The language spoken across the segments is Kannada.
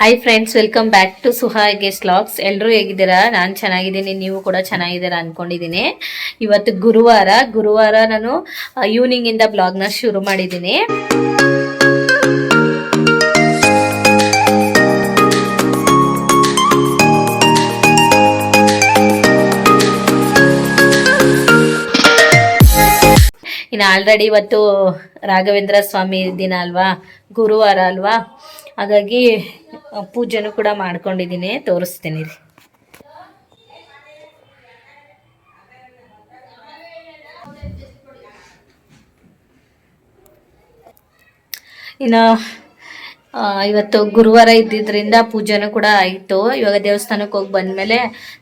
Hi friends, welcome back to Suha guest vlogs. ಎಲ್ಲರೂ ಹೇಗಿದ್ದೀರಾ? ನಾನು ಚೆನ್ನಾಗಿದ್ದೀನಿ, ನೀವು ಕೂಡ ಚೆನ್ನಾಗಿದ್ದೀರಾ ಅನ್ಕೊಂಡಿದ್ದೀನಿ. ಇವತ್ತು ಗುರುವಾರ ನಾನು ಈವ್ನಿಂಗ್ ಇಂದ ಬ್ಲಾಗ್ನ ಶುರು ಮಾಡಿದ್ದೀನಿ. ಇನ್ನು ಆಲ್ರೆಡಿ ಇವತ್ತು ರಾಘವೇಂದ್ರ ಸ್ವಾಮಿ ದಿನ ಅಲ್ವಾ, ಗುರುವಾರ ಅಲ್ವಾ, ಹಾಗಾಗಿ ಪೂಜೆನೂ ಕೂಡ ಮಾಡ್ಕೊಂಡಿದ್ದೀನಿ, ತೋರಿಸ್ತೀನಿ ರೀ. ಇನ್ನು ಇವತ್ತು ಗುರುವಾರ ಇದ್ದಿದ್ದರಿಂದ ಪೂಜೆನೂ ಕೂಡ ಆಯಿತು. ಇವಾಗ ದೇವಸ್ಥಾನಕ್ಕೆ ಹೋಗಿ ಬಂದಮೇಲೆ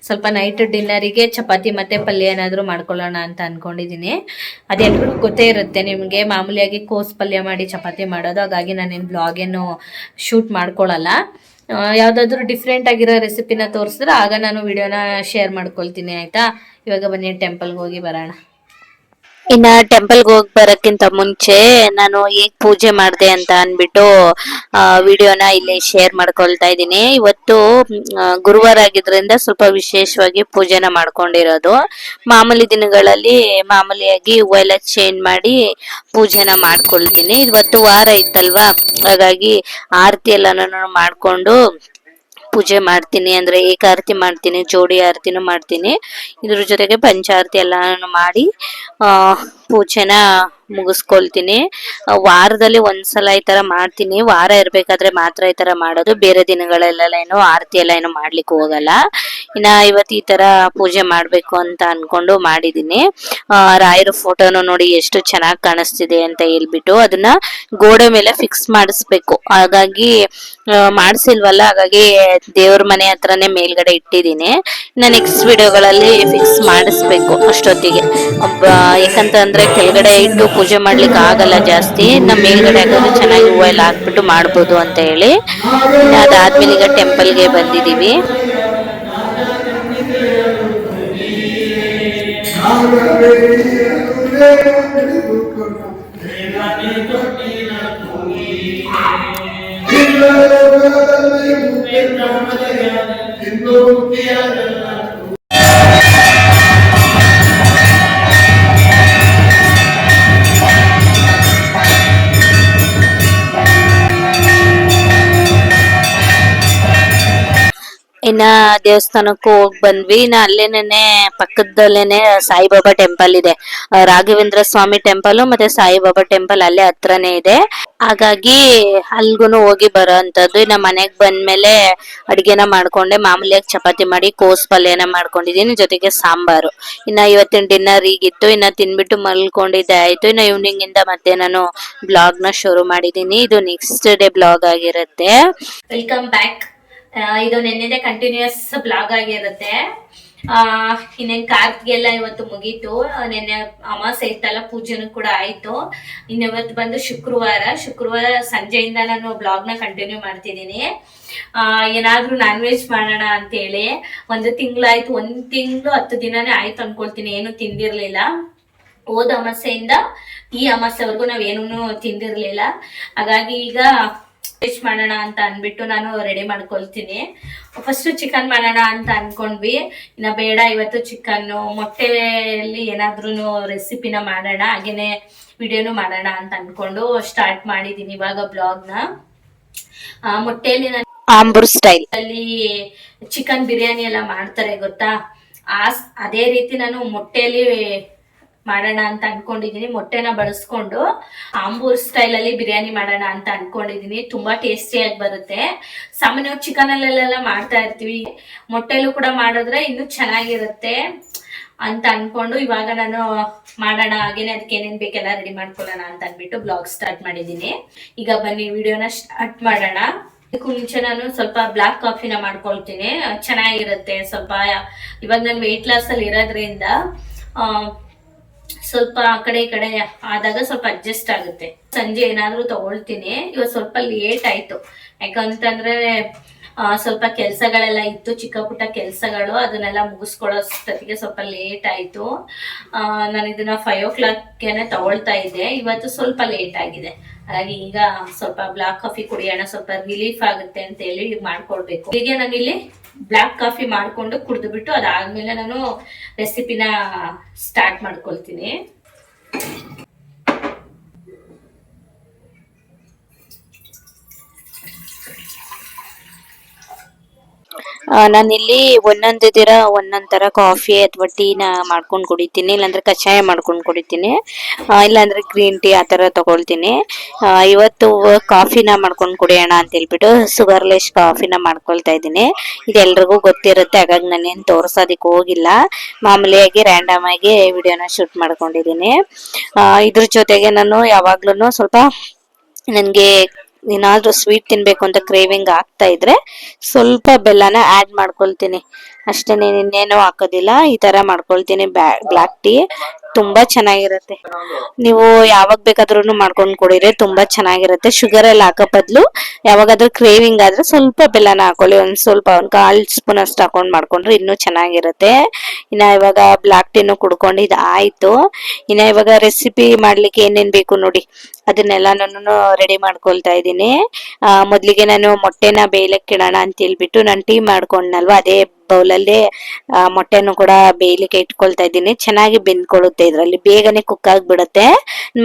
ಸ್ವಲ್ಪ ನೈಟ್ ಡಿನ್ನರಿಗೆ ಚಪಾತಿ ಮತ್ತು ಪಲ್ಯ ಏನಾದರೂ ಮಾಡ್ಕೊಳ್ಳೋಣ ಅಂತ ಅಂದ್ಕೊಂಡಿದ್ದೀನಿ. ಅದೆಲ್ಲರಿಗೂ ಗೊತ್ತೇ ಇರುತ್ತೆ ನಿಮಗೆ, ಮಾಮೂಲಿಯಾಗಿ ಕೋಸು ಪಲ್ಯ ಮಾಡಿ ಚಪಾತಿ ಮಾಡೋದು. ಹಾಗಾಗಿ ನಾನೇನು ಬ್ಲಾಗೇನು ಶೂಟ್ ಮಾಡ್ಕೊಳ್ಳಲ್ಲ. ಯಾವುದಾದ್ರೂ ಡಿಫ್ರೆಂಟ್ ಆಗಿರೋ ರೆಸಿಪಿನ ತೋರಿಸಿದ್ರೆ ಆಗ ನಾನು ವಿಡಿಯೋನ ಶೇರ್ ಮಾಡ್ಕೊಳ್ತೀನಿ, ಆಯಿತಾ? ಇವಾಗ ಬನ್ನಿ ಟೆಂಪಲ್ಗೆ ಹೋಗಿ ಬರೋಣ. ಇನ್ನ ಟೆಂಪಲ್ಗೆ ಹೋಗಿ ಬರೋಕ್ಕಿಂತ ಮುಂಚೆ ನಾನು ಹೇಗ್ ಪೂಜೆ ಮಾಡಿದೆ ಅಂತ ಅಂದ್ಬಿಟ್ಟು ವಿಡಿಯೋನ ಇಲ್ಲಿ ಶೇರ್ ಮಾಡ್ಕೊಳ್ತಾ ಇದ್ದೀನಿ. ಇವತ್ತು ಗುರುವಾರ ಆಗಿದ್ರಿಂದ ಸ್ವಲ್ಪ ವಿಶೇಷವಾಗಿ ಪೂಜೆನ ಮಾಡ್ಕೊಂಡಿರೋದು. ಮಾಮೂಲಿ ದಿನಗಳಲ್ಲಿ ಮಾಮೂಲಿಯಾಗಿ ಹೂವೆಲ್ಲ ಚೇಂಜ್ ಮಾಡಿ ಪೂಜೆನ ಮಾಡ್ಕೊಳ್ತೀನಿ. ಇವತ್ತು ವಾರ ಇತ್ತಲ್ವಾ, ಹಾಗಾಗಿ ಆರತಿ ಎಲ್ಲಾನು ಮಾಡ್ಕೊಂಡು ಪೂಜೆ ಮಾಡ್ತೀನಿ. ಅಂದ್ರೆ ಏಕಾರತಿ ಮಾಡ್ತೀನಿ, ಜೋಡಿ ಆರತಿನೂ ಮಾಡ್ತೀನಿ. ಇದ್ರ ಜೊತೆಗೆ ಪಂಚಾರತಿ ಎಲ್ಲಾನು ಮಾಡಿ ಪೂಜೆನ ಮುಗಿಸ್ಕೊಳ್ತೀನಿ. ವಾರದಲ್ಲಿ ಒಂದ್ಸಲ ಈ ತರ ಮಾಡ್ತೀನಿ. ವಾರ ಇರ್ಬೇಕಾದ್ರೆ ಮಾತ್ರ ಈ ತರ ಮಾಡೋದು, ಬೇರೆ ದಿನಗಳೆಲ್ಲ ಏನು ಆರತಿ ಎಲ್ಲ ಏನು ಮಾಡ್ಲಿಕ್ಕೆ ಹೋಗಲ್ಲ. ಇನ್ನ ಇವತ್ತು ಈ ತರ ಪೂಜೆ ಮಾಡ್ಬೇಕು ಅಂತ ಅನ್ಕೊಂಡು ಮಾಡಿದೀನಿ. ರಾಯರ ಫೋಟೋನು ನೋಡಿ ಎಷ್ಟು ಚೆನ್ನಾಗಿ ಕಾಣಿಸ್ತಿದೆ ಅಂತ ಹೇಳ್ಬಿಟ್ಟು ಅದನ್ನ ಗೋಡೆ ಮೇಲೆ ಫಿಕ್ಸ್ ಮಾಡಿಸ್ಬೇಕು. ಹಾಗಾಗಿ ಮಾಡ್ಸಿಲ್ವಲ್ಲ, ಹಾಗಾಗಿ ದೇವ್ರ ಮನೆ ಹತ್ರನೇ ಮೇಲ್ಗಡೆ ಇಟ್ಟಿದ್ದೀನಿ. ಇನ್ನು ನೆಕ್ಸ್ಟ್ ವಿಡಿಯೋಗಳಲ್ಲಿ ಫಿಕ್ಸ್ ಮಾಡಿಸ್ಬೇಕು ಅಷ್ಟೊತ್ತಿಗೆ. ಯಾಕಂತಂದ್ರೆ ಕೆಳಗಡೆ ಇಟ್ಟು ಪೂಜೆ ಮಾಡ್ಲಿಕ್ಕೆ ಆಗಲ್ಲ ಜಾಸ್ತಿ. ನಮ್ಮ ಮೇಲ್ಗಡೆ ಹಾಕಿದ್ರೆ ಚೆನ್ನಾಗಿ ಹೂವು ಎಲ್ಲ ಹಾಕ್ಬಿಟ್ಟು ಮಾಡ್ಬೋದು ಅಂತ ಹೇಳಿ ಅದಾದ್ಮೇಲೆ ಈಗ ಟೆಂಪಲ್ಗೆ ಬಂದಿದ್ದೀವಿ. ಇನ್ನ ದೇವಸ್ಥಾನಕ್ಕೂ ಹೋಗಿ ಬಂದ್ವಿ. ಇನ್ನ ಅಲ್ಲೇನೆ ಪಕ್ಕದಲ್ಲೇನೆ ಸಾಯಿಬಾಬಾ ಟೆಂಪಲ್ ಇದೆ. ರಾಘವೇಂದ್ರ ಸ್ವಾಮಿ ಟೆಂಪಲ್ ಮತ್ತೆ ಸಾಯಿಬಾಬಾ ಟೆಂಪಲ್ ಅಲ್ಲೇ ಹತ್ರನೇ ಇದೆ. ಹಾಗಾಗಿ ಅಲ್ಗೂನು ಹೋಗಿ ಬರೋ ಅಂತದ್ದು. ಇನ್ನ ಮನೆಗ್ ಬಂದ್ಮೇಲೆ ಅಡ್ಗೆನ ಮಾಡ್ಕೊಂಡೆ. ಮಾಮೂಲಿಯಾಗಿ ಚಪಾತಿ ಮಾಡಿ ಕೋಸ್ ಪಲ್ಯನ ಮಾಡ್ಕೊಂಡಿದೀನಿ, ಜೊತೆಗೆ ಸಾಂಬಾರು. ಇನ್ನ ಇವತ್ತಿನ ಡಿನ್ನರ್ ಈಗಿತ್ತು. ಇನ್ನ ತಿನ್ಬಿಟ್ಟು ಮಲ್ಕೊಂಡಿದ್ದೆ ಆಯ್ತು. ಇನ್ನ ಈವ್ನಿಂಗ್ ಇಂದ ಮತ್ತೆ ನಾನು ಬ್ಲಾಗ್ ನ ಶುರು ಮಾಡಿದೀನಿ. ಇದು ನೆಕ್ಸ್ಟ್ ಡೇ ಬ್ಲಾಗ್ ಆಗಿರುತ್ತೆ. Welcome back. ಇದು ನೆನ್ನೆದೆ ಕಂಟಿನ್ಯೂಸ್ ಬ್ಲಾಗ್ ಆಗಿರುತ್ತೆ. ಇನ್ನೇನ್ ಕಾರ್ತಿಗೆಲ್ಲ ಇವತ್ತು ಮುಗೀತು. ನೆನ್ನೆ ಅಮಾವಾಸ್ಯೆ ಇತ್ತಲ್ಲ, ಪೂಜೆನೂ ಕೂಡ ಆಯ್ತು. ಇವತ್ತು ಬಂದು ಶುಕ್ರವಾರ ಸಂಜೆಯಿಂದ ನಾನು ಬ್ಲಾಗ್ ನ ಕಂಟಿನ್ಯೂ ಮಾಡ್ತಿದ್ದೀನಿ. ಏನಾದ್ರೂ ನಾನ್ ವೆಜ್ ಮಾಡೋಣ ಅಂತ ಹೇಳಿ ಒಂದು ತಿಂಗಳಾಯ್ತು. 1 ತಿಂಗಳು 10 ದಿನನೇ ಆಯ್ತು ಅನ್ಕೊಳ್ತೀನಿ, ಏನು ತಿಂದಿರ್ಲಿಲ್ಲ. ಹೋದ ಅಮಾವಾಸ್ಯೆಯಿಂದ ಈ ಅಮಾವಾಸ್ಯೆವರೆಗೂ ನಾವೇನೂ ತಿಂದಿರ್ಲಿಲ್ಲ. ಹಾಗಾಗಿ ಈಗ ವೆಜ್ ಮಾಡೋಣ ಅಂತ ಅನ್ಬಿಟ್ಟು ನಾನು ರೆಡಿ ಮಾಡ್ಕೊಳ್ತೀನಿ. ಫಸ್ಟ್ ಚಿಕನ್ ಮಾಡೋಣ ಅಂತ ಅನ್ಕೊಂಡ್ವಿ. ಇನ್ನ ಬೇಡ, ಇವತ್ತು ಚಿಕನ್ ಮೊಟ್ಟೆಯಲ್ಲಿ ಏನಾದ್ರೂ ರೆಸಿಪಿನ ಮಾಡೋಣ, ಹಾಗೇನೆ ವಿಡಿಯೋನು ಮಾಡೋಣ ಅಂತ ಅನ್ಕೊಂಡು ಸ್ಟಾರ್ಟ್ ಮಾಡಿದೀನಿ ಇವಾಗ ಬ್ಲಾಗ್ನ. ಮೊಟ್ಟೆಯಲ್ಲಿ ನಾನು ಆಂಬೂರ್ ಸ್ಟೈಲ್ ಅಲ್ಲಿ ಚಿಕನ್ ಬಿರಿಯಾನಿ ಎಲ್ಲ ಮಾಡ್ತಾರೆ ಗೊತ್ತಾ, ಅದೇ ರೀತಿ ನಾನು ಮೊಟ್ಟೆಯಲ್ಲಿ ಮಾಡೋಣ ಅಂತ ಅನ್ಕೊಂಡಿದೀನಿ. ಮೊಟ್ಟೆನ ಬಳಸ್ಕೊಂಡು ಆಂಬೂರ್ ಸ್ಟೈಲ್ ಅಲ್ಲಿ ಬಿರಿಯಾನಿ ಮಾಡೋಣ ಅಂತ ಅನ್ಕೊಂಡಿದೀನಿ. ತುಂಬಾ ಟೇಸ್ಟಿಯಾಗಿ ಬರುತ್ತೆ. ಸಾಮಾನ್ಯವಾಗಿ ಚಿಕನ್ ಅಲ್ಲೆಲ್ಲ ಮಾಡ್ತಾ ಇರ್ತೀವಿ, ಮೊಟ್ಟೆಲ್ಲೂ ಕೂಡ ಮಾಡಿದ್ರೆ ಇನ್ನೂ ಚೆನ್ನಾಗಿರುತ್ತೆ ಅಂತ ಅನ್ಕೊಂಡು ಇವಾಗ ನಾನು ಮಾಡೋಣ, ಹಾಗೇನೆ ಅದಕ್ಕೆ ಏನೇನ್ ಬೇಕೆಲ್ಲ ರೆಡಿ ಮಾಡ್ಕೊಳ್ಳೋಣ ಅಂತ ಅನ್ಬಿಟ್ಟು ಬ್ಲಾಗ್ ಸ್ಟಾರ್ಟ್ ಮಾಡಿದೀನಿ. ಈಗ ಬನ್ನಿ ವಿಡಿಯೋನ ಸ್ಟಾರ್ಟ್ ಮಾಡೋಣ. ಇದಕ್ಕೂ ಮುಂಚೆ ನಾನು ಸ್ವಲ್ಪ ಬ್ಲಾಕ್ ಕಾಫಿನ ಮಾಡ್ಕೊಳ್ತೀನಿ, ಚೆನ್ನಾಗಿರುತ್ತೆ. ಸ್ವಲ್ಪ ಇವಾಗ ನಾನು ವೆಯ್ಟ್ ಲಾಸ್ ಅಲ್ಲಿ ಇರೋದ್ರಿಂದ ಸ್ವಲ್ಪ ಆ ಕಡೆ ಈ ಕಡೆ ಆದಾಗ ಸ್ವಲ್ಪ ಅಡ್ಜಸ್ಟ್ ಆಗುತ್ತೆ. ಸಂಜೆ ಏನಾದ್ರೂ ತಗೊಳ್ತೀನಿ. ಇವತ್ತು ಸ್ವಲ್ಪ ಲೇಟ್ ಆಯ್ತು, ಯಾಕಂತಂದ್ರೆ ಸ್ವಲ್ಪ ಕೆಲ್ಸಗಳೆಲ್ಲ ಇತ್ತು, ಚಿಕ್ಕ ಪುಟ್ಟ ಕೆಲ್ಸಗಳು, ಅದನ್ನೆಲ್ಲ ಮುಗಿಸ್ಕೊಳ್ಳೋಷ್ಟೊತ್ತಿಗೆ ಸ್ವಲ್ಪ ಲೇಟ್ ಆಯ್ತು. ನಾನು ಇದನ್ನ 5 o'clockಗೆ ತಗೊಳ್ತಾ ಇದ್ದೆ, ಇವತ್ತು ಸ್ವಲ್ಪ ಲೇಟ್ ಆಗಿದೆ. ಹಾಗಾಗಿ ಈಗ ಸ್ವಲ್ಪ ಬ್ಲಾಕ್ ಕಾಫಿ ಕುಡಿಯೋಣ, ಸ್ವಲ್ಪ ರಿಲೀಫ್ ಆಗುತ್ತೆ ಅಂತ ಹೇಳಿ ಮಾಡ್ಕೊಳ್ಬೇಕು. ಹೀಗೆ ನಾನು ಇಲ್ಲಿ ಬ್ಲಾಕ್ ಕಾಫಿ ಮಾಡ್ಕೊಂಡು ಕುಡಿದು ಬಿಟ್ಟು ಅದಾದ್ಮೇಲೆ ನಾನು ರೆಸಿಪಿನ ಸ್ಟಾರ್ಟ್ ಮಾಡ್ಕೊಳ್ತೀನಿ. ನಾನಿಲ್ಲಿ ಒಂದೊಂದು ದಿನ ಒಂದೊಂದ್ ತರ ಕಾಫಿ ಅಥವಾ ಟೀನ ಮಾಡ್ಕೊಂಡು ಕುಡಿತೀನಿ, ಇಲ್ಲಾಂದ್ರೆ ಕಷಾಯ ಮಾಡ್ಕೊಂಡು ಕುಡಿತೀನಿ, ಇಲ್ಲಾಂದ್ರೆ ಗ್ರೀನ್ ಟೀ ಆ ತರ ತಗೊಳ್ತೀನಿ. ಇವತ್ತು ಕಾಫಿನ ಮಾಡ್ಕೊಂಡು ಕುಡಿಯೋಣ ಅಂತ ಹೇಳ್ಬಿಟ್ಟು ಶುಗರ್ಲೆಸ್ ಕಾಫಿನ ಮಾಡ್ಕೊಳ್ತಾ ಇದ್ದೀನಿ. ಇದೆಲ್ರಿಗೂ ಗೊತ್ತಿರುತ್ತೆ, ಹಾಗಾಗಿ ನಾನೇನು ತೋರ್ಸೋದಕ್ಕೆ ಹೋಗಿಲ್ಲ, ಮಾಮೂಲಿಯಾಗಿ ರ್ಯಾಂಡಮ್ ಆಗಿ ವಿಡಿಯೋನ ಶೂಟ್ ಮಾಡ್ಕೊಂಡಿದ್ದೀನಿ. ಇದ್ರ ಜೊತೆಗೆ ನಾನು ಯಾವಾಗ್ಲೂ ಸ್ವಲ್ಪ ನನಗೆ ಏನಾದ್ರೂ ಸ್ವೀಟ್ ತಿನ್ಬೇಕು ಅಂತ ಕ್ರೇವಿಂಗ್ ಆಗ್ತಾ ಇದ್ರೆ ಸ್ವಲ್ಪ ಬೆಲ್ಲನ ಆಡ್ ಮಾಡ್ಕೊಳ್ತೀನಿ ಅಷ್ಟೇನೆ, ಇನ್ನೇನು ಹಾಕೋದಿಲ್ಲ. ಈ ತರ ಮಾಡ್ಕೊಳ್ತೀನಿ ಬ್ಲಾಕ್ ಟೀ, ತುಂಬಾ ಚೆನ್ನಾಗಿರುತ್ತೆ. ನೀವು ಯಾವಾಗ ಬೇಕಾದ್ರೂ ಮಾಡ್ಕೊಂಡು ಕುಡಿದ್ರೆ ತುಂಬಾ ಚೆನ್ನಾಗಿರುತ್ತೆ. ಶುಗರ್ ಎಲ್ಲ ಹಾಕೋ ಬದಲು ಯಾವಾಗಾದ್ರೂ ಕ್ರೇವಿಂಗ್ ಆದ್ರೆ ಸ್ವಲ್ಪ ಬೆಲ್ಲನ ಹಾಕೊಳ್ಳಿ, ಒಂದ್ 1/4 ಸ್ಪೂನ್ ಅಷ್ಟು ಹಾಕೊಂಡ್ ಮಾಡ್ಕೊಂಡ್ರೆ ಇನ್ನೂ ಚೆನ್ನಾಗಿರುತ್ತೆ. ಇನ್ನ ಇವಾಗ ಬ್ಲಾಕ್ ಟೀನು ಕುಡ್ಕೊಂಡು ಇದು ಆಯ್ತು. ಇನ್ನ ಇವಾಗ ರೆಸಿಪಿ ಮಾಡ್ಲಿಕ್ಕೆ ಏನೇನ್ ಬೇಕು ನೋಡಿ ಅದನ್ನೆಲ್ಲ ನಾನು ರೆಡಿ ಮಾಡ್ಕೊಳ್ತಾ ಇದ್ದೀನಿ. ಮೊದ್ಲಿಗೆ ನಾನು ಮೊಟ್ಟೆನ ಬೇಯಲಿಕ್ಕೆ ಇಡೋಣ ಅಂತ ಹೇಳ್ಬಿಟ್ಟು ನಾನು ಟೀ ಮಾಡ್ಕೊಂಡ್ನಲ್ವಾ, ಅದೇ ಬೌಲಲ್ಲಿ ಮೊಟ್ಟೆನು ಕೂಡ ಬೇಯಲಿಕ್ಕೆ ಇಟ್ಕೊಳ್ತಾ ಇದ್ದೀನಿ. ಚೆನ್ನಾಗಿ ಬೆಂದ್ಕೊಳ್ಳುತ್ತೆ, ಇದ್ರಲ್ಲಿ ಬೇಗನೆ ಕುಕ್ ಆಗಿಬಿಡುತ್ತೆ.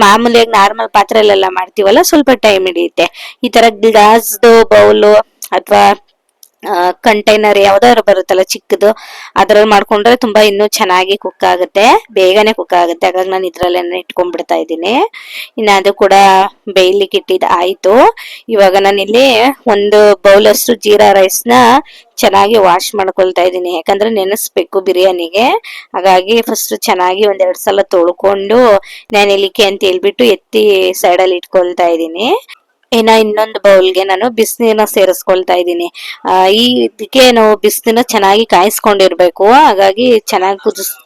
ಮಾಮೂಲಿಯಾಗಿ ನಾರ್ಮಲ್ ಪಾತ್ರೆಲೆಲ್ಲ ಮಾಡ್ತೀವಲ್ಲ ಸ್ವಲ್ಪ ಟೈಮ್ ಹಿಡಿಯುತ್ತೆ. ಈ ತರ ಗ್ಲಾಸ್ದು ಬೌಲು ಅಥವಾ ಕಂಟೈನರ್ ಯಾವ್ದಾದ್ರು ಬರುತ್ತಲ್ಲ ಚಿಕ್ಕದು, ಅದ್ರಲ್ಲಿ ಮಾಡ್ಕೊಂಡ್ರೆ ತುಂಬಾ ಇನ್ನೂ ಚೆನ್ನಾಗಿ ಕುಕ್ ಆಗುತ್ತೆ, ಬೇಗನೆ ಕುಕ್ ಆಗುತ್ತೆ. ಹಾಗಾಗಿ ನಾನು ಇದ್ರಲ್ಲೇನೆ ಇಟ್ಕೊಂಡ್ಬಿಡ್ತಾ ಇದ್ದೀನಿ. ಇನ್ನು ಅದು ಕೂಡ ಬೇಯಲಿಕ್ಕೆ ಇಟ್ಟಿದ್ದು ಆಯ್ತು. ಇವಾಗ ನಾನು ಇಲ್ಲಿ ಒಂದು ಬೌಲ್ ಅಷ್ಟು ಜೀರಾ ರೈಸ್ ನ ಚೆನ್ನಾಗಿ ವಾಶ್ ಮಾಡ್ಕೊಳ್ತಾ ಇದ್ದೀನಿ, ಯಾಕಂದ್ರೆ ನೆನೆಸ್ಬೇಕು ಬಿರಿಯಾನಿಗೆ. ಹಾಗಾಗಿ ಫಸ್ಟ್ ಚೆನ್ನಾಗಿ 1-2 ಸಲ ತೊಳ್ಕೊಂಡು ನೆನೆಲಿಕ್ಕೆ ಅಂತ ಹೇಳ್ಬಿಟ್ಟು ಎತ್ತಿ ಸೈಡಲ್ಲಿ ಇಟ್ಕೊಳ್ತಾ ಇದ್ದೀನಿ. ಇನ್ನ ಇನ್ನೊಂದು ಬೌಲ್ಗೆ ನಾನು ಬಿಸಿನೀರನ್ನ ಸೇರಿಸ್ಕೊಳ್ತಾ ಇದ್ದೀನಿ. ಇದಕ್ಕೆ ನಾವು ಬಿಸಿನೀರನ್ನ ಚೆನ್ನಾಗಿ ಕಾಯಿಸ್ಕೊಂಡಿರ್ಬೇಕು. ಹಾಗಾಗಿ ಚೆನ್ನಾಗಿ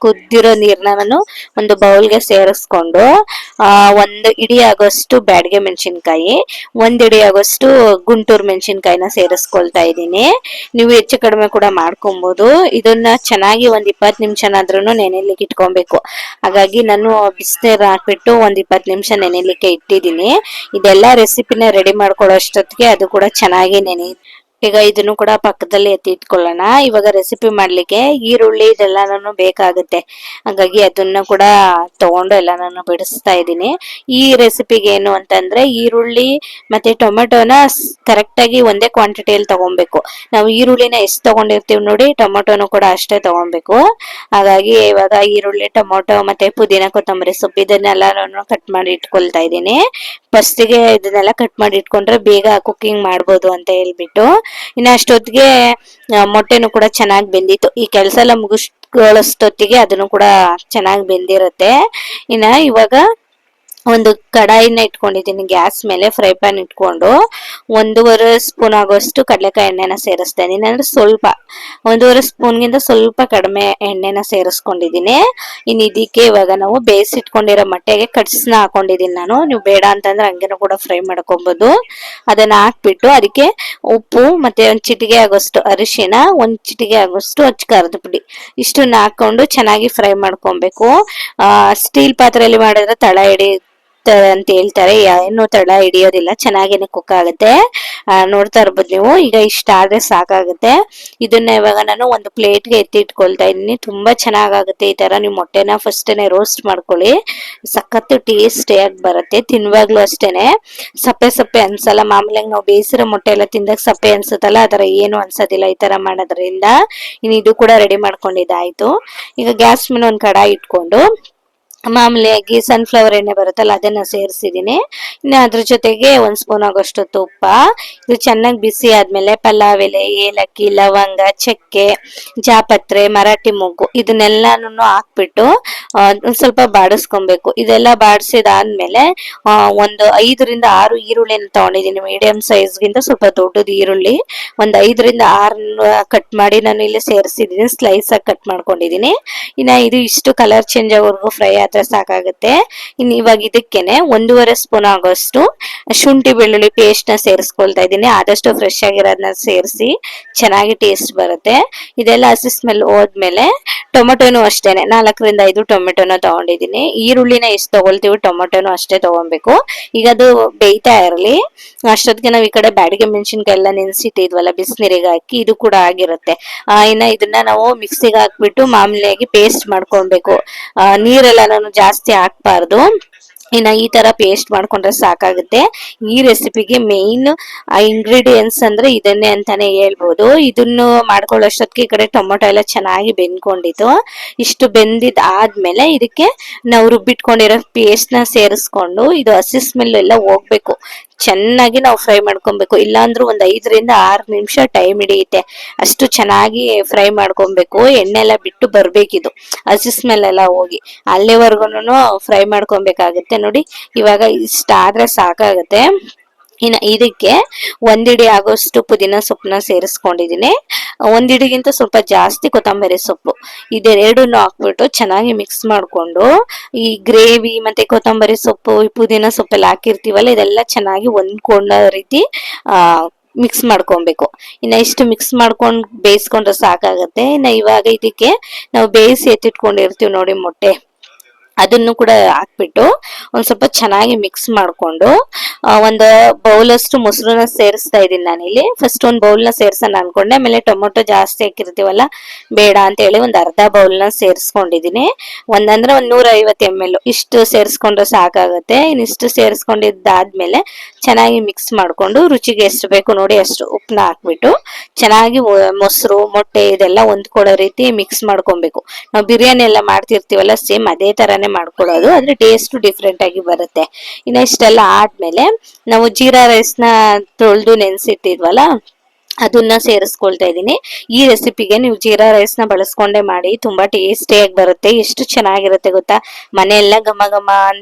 ಕುದ್ದಿರೋ ನೀರ್ನ ನಾನು ಒಂದು ಬೌಲ್ಗೆ ಸೇರಿಸ್ಕೊಂಡು 1 ಇಡಿ ಆಗೋಷ್ಟು ಬ್ಯಾಡಗೆ ಮೆಣಸಿನ್ಕಾಯಿ, 1 ಇಡಿ ಆಗೋಷ್ಟು ಗುಂಟೂರು ಮೆಣಸಿನ್ಕಾಯಿನ ಸೇರಿಸ್ಕೊಳ್ತಾ ಇದ್ದೀನಿ. ನೀವು ಹೆಚ್ಚು ಕಡಿಮೆ ಕೂಡ ಮಾಡ್ಕೊಬಹುದು. ಇದನ್ನ ಚೆನ್ನಾಗಿ 20 ನಿಮಿಷನಾದ್ರೂ ನೆನೆಲಿಕ್ಕೆ ಇಟ್ಕೊಬೇಕು. ಹಾಗಾಗಿ ನಾನು ಬಿಸಿನೀರ್ ಹಾಕ್ಬಿಟ್ಟು 20 ನಿಮಿಷ ನೆನೆಲಿಕ್ಕೆ ಇಟ್ಟಿದ್ದೀನಿ. ಇದೆಲ್ಲ ರೆಸಿಪಿನ ರೆಡಿ ಮಾಡ್ಕೊಳ್ಳೋ ಅಷ್ಟೊತ್ತಿಗೆ ಅದು ಕೂಡ ಚೆನ್ನಾಗಿ ಈಗ ಇದನ್ನು ಕೂಡ ಪಕ್ಕದಲ್ಲಿ ಎತ್ತಿ ಇಟ್ಕೊಳ್ಳೋಣ. ಇವಾಗ ರೆಸಿಪಿ ಮಾಡ್ಲಿಕ್ಕೆ ಈರುಳ್ಳಿ ಇದೆಲ್ಲಾನು ಬೇಕಾಗುತ್ತೆ, ಹಾಗಾಗಿ ಅದನ್ನ ಕೂಡ ತಗೊಂಡು ಎಲ್ಲಾನು ಬಿಡಿಸ್ತಾ ಇದ್ದೀನಿ. ಈ ರೆಸಿಪಿಗೆ ಏನು ಅಂತಂದ್ರೆ ಈರುಳ್ಳಿ ಮತ್ತೆ ಟೊಮೆಟೊನ ಕರೆಕ್ಟ್ ಆಗಿ ಒಂದೇ ಕ್ವಾಂಟಿಟಿಯಲ್ಲಿ ತಗೊಬೇಕು. ನಾವು ಈರುಳ್ಳಿನ ಎಷ್ಟು ತಗೊಂಡಿರ್ತೀವಿ ನೋಡಿ, ಟೊಮೆಟೊನು ಕೂಡ ಅಷ್ಟೇ ತಗೊಬೇಕು. ಹಾಗಾಗಿ ಇವಾಗ ಈರುಳ್ಳಿ, ಟೊಮೆಟೊ ಮತ್ತೆ ಪುದೀನ, ಕೊತ್ತಂಬರಿ ಸೊಪ್ಪು ಇದನ್ನೆಲ್ಲಾನು ಕಟ್ ಮಾಡಿ ಇಟ್ಕೊಳ್ತಾ ಇದ್ದೀನಿ. ಫಸ್ಟಿಗೆ ಇದನ್ನೆಲ್ಲ ಕಟ್ ಮಾಡಿ ಇಟ್ಕೊಂಡ್ರೆ ಬೇಗ ಕುಕಿಂಗ್ ಮಾಡ್ಬೋದು ಅಂತ ಹೇಳ್ಬಿಟ್ಟು, ಇನ್ನ ಅಷ್ಟೊತ್ತಿಗೆ ಮೊಟ್ಟೆನು ಕೂಡ ಚೆನ್ನಾಗಿ ಬೆಂದಿತ್ತು. ಈ ಕೆಲಸ ಎಲ್ಲ ಮುಗಿಸ್ಕೊಳ್ಳೋಷ್ಟೊತ್ತಿಗೆ ಅದನ್ನು ಕೂಡ ಚೆನ್ನಾಗಿ ಬೆಂದಿರುತ್ತೆ. ಇನ್ನ ಇವಾಗ ಒಂದು ಕಡಾಯಿನ ಇಟ್ಕೊಂಡಿದ್ದೀನಿ ಗ್ಯಾಸ್ ಮೇಲೆ, ಫ್ರೈ ಪ್ಯಾನ್ ಇಟ್ಕೊಂಡು 1.5 ಸ್ಪೂನ್ ಆಗೋಷ್ಟು ಕಡಲೆಕಾಯಿ ಎಣ್ಣೆನ ಸೇರಿಸ್ತಾ ಇದ್ದೀನಿ. ಅಂದ್ರೆ ಸ್ವಲ್ಪ 1.5 ಸ್ಪೂನ್ಗಿಂತ ಸ್ವಲ್ಪ ಕಡಿಮೆ ಎಣ್ಣೆನ ಸೇರಿಸ್ಕೊಂಡಿದ್ದೀನಿ. ಇನ್ನು ಇದಕ್ಕೆ ಇವಾಗ ನಾವು ಬೇಯಿಸಿಟ್ಕೊಂಡಿರೋ ಮೊಟ್ಟೆಗೆ ಕಟ್ಸ್ನ ಹಾಕೊಂಡಿದ್ದೀನಿ ನಾನು. ನೀವು ಬೇಡ ಅಂತಂದ್ರೆ ಹಂಗೇನು ಕೂಡ ಫ್ರೈ ಮಾಡ್ಕೊಬಹುದು. ಅದನ್ನ ಹಾಕ್ಬಿಟ್ಟು ಅದಕ್ಕೆ ಉಪ್ಪು ಮತ್ತೆ 1 ಚಿಟಿಕೆ ಆಗೋಷ್ಟು ಅರಿಶಿನ, 1 ಚಿಟಿಕೆ ಆಗೋಷ್ಟು ಅಚ್ಚ ಖಾರದ ಪುಡಿ, ಇಷ್ಟನ್ನ ಹಾಕೊಂಡು ಚೆನ್ನಾಗಿ ಫ್ರೈ ಮಾಡ್ಕೊಬೇಕು. ಸ್ಟೀಲ್ ಪಾತ್ರೆಯಲ್ಲಿ ಮಾಡಿದ್ರೆ ತಳ ಹಿಡಿ ಅಂತ ಹೇಳ್ತಾರೆ, ಏನು ತಳ ಹಿಡಿಯೋದಿಲ್ಲ, ಚೆನ್ನಾಗೇನೆ ಕುಕ್ ಆಗುತ್ತೆ. ನೋಡ್ತಾ ಇರ್ಬೋದು ನೀವು. ಈಗ ಇಷ್ಟ ಆದ್ರೆ ಸಾಕಾಗುತ್ತೆ. ಇದನ್ನ ಇವಾಗ ನಾನು ಒಂದು ಪ್ಲೇಟ್ಗೆ ಎತ್ತಿ ಇಟ್ಕೊಳ್ತಾ ಇದ್ದೀನಿ. ತುಂಬಾ ಚೆನ್ನಾಗಾಗುತ್ತೆ ಈ ತರ. ನೀವು ಮೊಟ್ಟೆನ ಫಸ್ಟೇನೆ ರೋಸ್ಟ್ ಮಾಡ್ಕೊಳ್ಳಿ, ಸಖತ್ ಟೇಸ್ಟಿಯಾಗಿ ಬರುತ್ತೆ. ತಿನ್ನುವಾಗ್ಲೂ ಅಷ್ಟೇನೆ ಸಪ್ಪೆ ಸಪ್ಪೆ ಅನ್ಸಲ್ಲ. ಮಾಮೂಲಿಯಾಗಿ ನಾವು ಬೇಯಿಸಿರೋ ಮೊಟ್ಟೆ ಎಲ್ಲ ತಿಂದಾಗ ಸಪ್ಪೆ ಅನ್ಸುತ್ತಲ್ಲ, ಆತರ ಏನು ಅನ್ಸೋದಿಲ್ಲ ಈ ತರ ಮಾಡೋದ್ರಿಂದ. ಇನ್ನು ಇದು ಕೂಡ ರೆಡಿ ಮಾಡ್ಕೊಂಡಿದ್ದಾಯ್ತು. ಈಗ ಗ್ಯಾಸ್ ಮೇಲೆ ಒಂದು ಕಡಾಯಿ ಇಟ್ಕೊಂಡು ಮಾಮೂಲಿಯಾಗಿ ಸನ್ಫ್ಲವರ್ ಎಣ್ಣೆ ಬರುತ್ತಲ್ಲ ಅದನ್ನ ಸೇರಿಸಿದೀನಿ. ಇನ್ನು ಅದ್ರ ಜೊತೆಗೆ 1 ಸ್ಪೂನ್ ಆಗೋಷ್ಟು ತುಪ್ಪ. ಇದು ಚೆನ್ನಾಗಿ ಬಿಸಿ ಆದ್ಮೇಲೆ ಪಲಾವ್ ಎಲೆ, ಏಲಕ್ಕಿ, ಲವಂಗ, ಚಕ್ಕೆ, ಜಾಪತ್ರೆ, ಮರಾಠಿ ಮೊಗ್ಗು ಇದನ್ನೆಲ್ಲಾನು ಹಾಕ್ಬಿಟ್ಟು ಒಂದ್ ಸ್ವಲ್ಪ ಬಾಡಿಸ್ಕೊಬೇಕು. ಇದೆಲ್ಲ ಬಾಡಿಸಿದಾದ್ಮೇಲೆ ಒಂದು 5ರಿಂದ 6 ಈರುಳ್ಳಿನ ತಗೊಂಡಿದ್ದೀನಿ. ಮೀಡಿಯಂ ಸೈಜ್ಗಿಂತ ಸ್ವಲ್ಪ ದೊಡ್ಡದು ಈರುಳ್ಳಿ, ಒಂದು 5ರಿಂದ 6 ಕಟ್ ಮಾಡಿ ನಾನು ಇಲ್ಲಿ ಸೇರಿಸಿದೀನಿ. ಸ್ಲೈಸ್ ಆಗಿ ಕಟ್ ಮಾಡ್ಕೊಂಡಿದೀನಿ. ಇನ್ನ ಇದು ಇಷ್ಟು ಕಲರ್ ಚೇಂಜ್ ಆಗೋವರೆಗೂ ಫ್ರೈ ಆದ್ರೆ ಸಾಕಾಗುತ್ತೆ. ಇನ್ನು ಇವಾಗ ಇದಕ್ಕೇನೆ 1.5 ಸ್ಪೂನ್ ಆಗೋಷ್ಟು ಶುಂಠಿ ಬೆಳ್ಳುಳ್ಳಿ ಪೇಸ್ಟ್ ನ ಸೇರಿಸ್ಕೊಳ್ತಾ ಇದ್ದೀನಿ. ಆದಷ್ಟು ಫ್ರೆಶ್ ಆಗಿರೋದನ್ನ ಸೇರಿಸಿ ಚೆನ್ನಾಗಿ ಟೇಸ್ಟ್ ಬರುತ್ತೆ. ಇದೆಲ್ಲ ಹಸಿ ಸ್ಮೆಲ್ ಹೋದ್ಮೇಲೆ ಟೊಮೆಟೊನು ಅಷ್ಟೇನೆ 4 ರಿಂದ 5 ಟೊಮೆಟೊನ ತಗೊಂಡಿದ್ದೀನಿ. ಈರುಳ್ಳಿನ ಎಷ್ಟು ತಗೊಳ್ತೀವಿ ಟೊಮೆಟೊನು ಅಷ್ಟೇ ತಗೊಬೇಕು. ಈಗ ಅದು ಬೇಯ್ತಾ ಇರಲಿ, ಅಷ್ಟೊತ್ತಿಗೆ ನಾವ್ ಈ ಕಡೆ ಬ್ಯಾಡಿಗೆ ಮೆಣಸಿನ್ಕಾಯಿ ಎಲ್ಲ ನೆನ್ಸಿಟ್ಟಿದ್ವಲ್ಲ ಬಿಸಿನೀರಿಗೆ ಹಾಕಿ, ಇದು ಕೂಡ ಆಗಿರುತ್ತೆ. ಇನ್ನ ಇದನ್ನ ನಾವು ಮಿಕ್ಸಿಗೆ ಹಾಕ್ಬಿಟ್ಟು ಮಾಮೂಲಿಯಾಗಿ ಪೇಸ್ಟ್ ಮಾಡ್ಕೊಳ್ಬೇಕು. ನೀರೆಲ್ಲ ನಾನು ಜಾಸ್ತಿ ಹಾಕ್ಬಾರ್ದು. ಇನ್ನ ಈ ತರ ಪೇಸ್ಟ್ ಮಾಡ್ಕೊಂಡ್ರೆ ಸಾಕಾಗುತ್ತೆ. ಈ ರೆಸಿಪಿಗೆ ಮೇನ್ ಇಂಗ್ರೀಡಿಯೆಂಟ್ಸ್ ಅಂದ್ರೆ ಇದನ್ನೇ ಅಂತಾನೆ ಹೇಳ್ಬೋದು. ಇದನ್ನು ಮಾಡ್ಕೊಳ್ಳೋಷ್ಟೊತ್ತಿಗೆ ಈ ಕಡೆ ಟೊಮೊಟೊ ಎಲ್ಲ ಚೆನ್ನಾಗಿ ಬೆಂದ್ಕೊಂಡಿತ್ತು. ಇಷ್ಟು ಬೆಂದಿದ್ ಆದ್ಮೇಲೆ ಇದಕ್ಕೆ ನಾವು ರುಬ್ಬಿಟ್ಕೊಂಡಿರೋ ಪೇಸ್ಟ್ ನ ಸೇರಿಸ್ಕೊಂಡು ಇದು ಹಸಿ ಸ್ಮೆಲ್ ಎಲ್ಲ ಹೋಗ್ಬೇಕು. ಚೆನ್ನಾಗಿ ನಾವು ಫ್ರೈ ಮಾಡ್ಕೊಬೇಕು. ಇಲ್ಲಾಂದ್ರೂ 5 ರಿಂದ 6 ನಿಮಿಷ ಟೈಮ್ ಹಿಡಿಯುತ್ತೆ. ಅಷ್ಟು ಚೆನ್ನಾಗಿ ಫ್ರೈ ಮಾಡ್ಕೊಬೇಕು. ಎಣ್ಣೆ ಎಲ್ಲ ಬಿಟ್ಟು ಬರ್ಬೇಕಿದು, ಹಸಿ ಸ್ಮೆಲ್ ಎಲ್ಲ ಹೋಗಿ ಅಲ್ಲಿವರೆಗೂ ಫ್ರೈ ಮಾಡ್ಕೊಬೇಕಾಗುತ್ತೆ. ನೋಡಿ ಇವಾಗ ಇಷ್ಟ ಆದ್ರೆ ಸಾಕಾಗುತ್ತೆ. ಇನ್ನು ಇದಕ್ಕೆ 1 ಹಿಡಿ ಆಗೋಷ್ಟು ಪುದೀನ ಸೊಪ್ಪನ್ನ ಸೇರಿಸ್ಕೊಂಡಿದೀನಿ. 1 ಹಿಡಿಗಿಂತ ಸ್ವಲ್ಪ ಜಾಸ್ತಿ ಕೊತ್ತಂಬರಿ ಸೊಪ್ಪು, ಇದೆರಡನ್ನು ಹಾಕ್ಬಿಟ್ಟು ಚೆನ್ನಾಗಿ ಮಿಕ್ಸ್ ಮಾಡ್ಕೊಂಡು ಈ ಗ್ರೇವಿ ಮತ್ತೆ ಕೊತ್ತಂಬರಿ ಸೊಪ್ಪು ಪುದೀನ ಸೊಪ್ಪೆಲ್ಲ ಹಾಕಿರ್ತೀವಲ್ಲ ಇದೆಲ್ಲ ಚೆನ್ನಾಗಿ ಹೊಂದ್ಕೊಂಡ ರೀತಿ ಮಿಕ್ಸ್ ಮಾಡ್ಕೊಬೇಕು. ಇನ್ನ ಇಷ್ಟು ಮಿಕ್ಸ್ ಮಾಡ್ಕೊಂಡು ಬೇಯಿಸ್ಕೊಂಡ್ರೆ ಸಾಕಾಗತ್ತೆ. ಇನ್ನ ಇವಾಗ ಇದಕ್ಕೆ ನಾವು ಬೇಯಿಸಿ ಎತ್ತಿಟ್ಕೊಂಡಿರ್ತೀವಿ ನೋಡಿ ಮೊಟ್ಟೆ, ಅದನ್ನು ಕೂಡ ಹಾಕ್ಬಿಟ್ಟು ಒಂದ್ ಸ್ವಲ್ಪ ಚೆನ್ನಾಗಿ ಮಿಕ್ಸ್ ಮಾಡ್ಕೊಂಡು ಒಂದು ಬೌಲ್ ಅಷ್ಟು ಮೊಸರನ್ನ ಸೇರಿಸ್ತಾ ಇದೀನಿ ನಾನಿಲ್ಲಿ. ಫಸ್ಟ್ ಒಂದ್ ಬೌಲ್ ನ ಸೇರ್ಸೋಣ ಅನ್ಕೊಂಡೆ, ಆಮೇಲೆ ಟೊಮೊಟೊ ಜಾಸ್ತಿ ಹಾಕಿರ್ತೀವಲ್ಲ ಬೇಡ ಅಂತ ಹೇಳಿ ಒಂದ್ ಅರ್ಧ ಬೌಲ್ ನ ಸೇರಿಸ್ಕೊಂಡಿದೀನಿ. ಒಂದ್ 150 ml ಇಷ್ಟು ಸೇರಿಸ್ಕೊಂಡ್ರೆ ಸಾಕಾಗತ್ತೆ. ಇನ್ನಿಷ್ಟು ಸೇರಿಸ್ಕೊಂಡಿದ್ದಾದ್ಮೇಲೆ ಚೆನ್ನಾಗಿ ಮಿಕ್ಸ್ ಮಾಡ್ಕೊಂಡು ರುಚಿಗೆ ಎಷ್ಟು ಬೇಕು ನೋಡಿ ಅಷ್ಟು ಉಪ್ಪನ್ನ ಹಾಕ್ಬಿಟ್ಟು ಚೆನ್ನಾಗಿ ಮೊಸರು ಮೊಟ್ಟೆ ಇದೆಲ್ಲ ಹೊಂದ್ಕೊಳ್ಳೋ ರೀತಿ ಮಿಕ್ಸ್ ಮಾಡ್ಕೊಬೇಕು. ನಾವು ಬಿರಿಯಾನಿ ಎಲ್ಲ ಮಾಡ್ತಿರ್ತೀವಲ್ಲ ಸೇಮ್ ಅದೇ ತರಾನೇ ಮಾಡ್ಕೊಳ್ಳೋದು, ಆದ್ರೆ ಟೇಸ್ಟ್ ಡಿಫ್ರೆಂಟ್ ಆಗಿ ಬರುತ್ತೆ. ಇನ್ನ ಇಷ್ಟೆಲ್ಲ ಆದ್ಮೇಲೆ ನಾವು ಜೀರಾ ರೈಸ್ ನ ತೊಳೆದು ನೆನ್ಸಿಟ್ಟಿದ್ವಲ್ಲ ಅದನ್ನ ಸೇರಿಸ್ಕೊಳ್ತಾ ಇದ್ದೀನಿ. ಈ ರೆಸಿಪಿಗೆ ನೀವು ಜೀರಾ ರೈಸ್ ನ ಬಳಸ್ಕೊಂಡೇ ಮಾಡಿ, ತುಂಬಾ ಟೇಸ್ಟಿಯಾಗಿ ಬರುತ್ತೆ. ಎಷ್ಟು ಚೆನ್ನಾಗಿರುತ್ತೆ ಗೊತ್ತಾ, ಮನೆಯೆಲ್ಲ ಘಮ ಘಮ